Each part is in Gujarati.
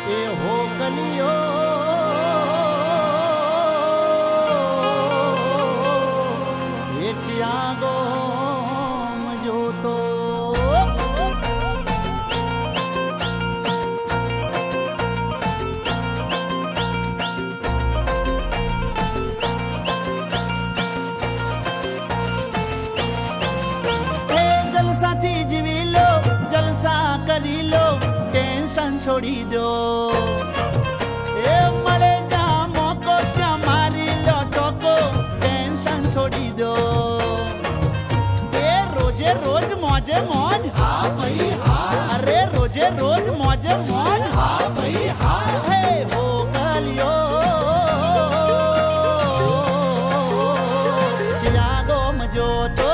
એ હો ગલીઓ એ છિયાગો જોતો જલસાથી જીવી લો જલસા કરી લો ટેન્શન છોડી દો એ મળે જા મોકો ત્યાં મારી લો ટોકો ટેન્શન છોડી દો એ રોજે રોજ મોજે મોજ હા ભાઈ હા અરે રોજે રોજ મોજે મોજ હા ભાઈ હા હે વો ગલિયો ચિયાગો મજો તો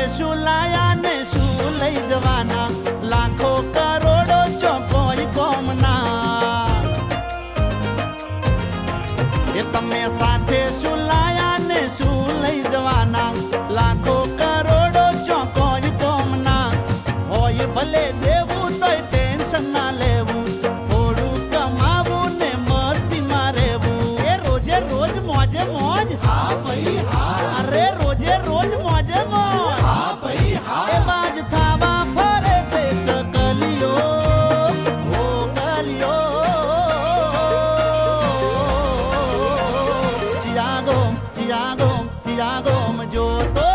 શું લાયા ને શું લઈ જવાના લાખો કરોડો છો કોઈ કોમના એ તમે સાથે શું લાયા ને શું લઈ જવાના લાખો કરોડો છો કોઈ કોમના હોય ભલે દેવું તોય ટેન્શન ના લેવું થોડું કમાવું ને મસ્તીમાં રહેવું એ રોજે રોજ મોજે મોજ હા ભાઈ હા અરે રોજે રોજ મોજે મોજ એ બાજ થાવા ફરે છે ચકલીઓ ઓ ગલીઓ ચિયાગો ચિયાગો ચિયાગો મજો તો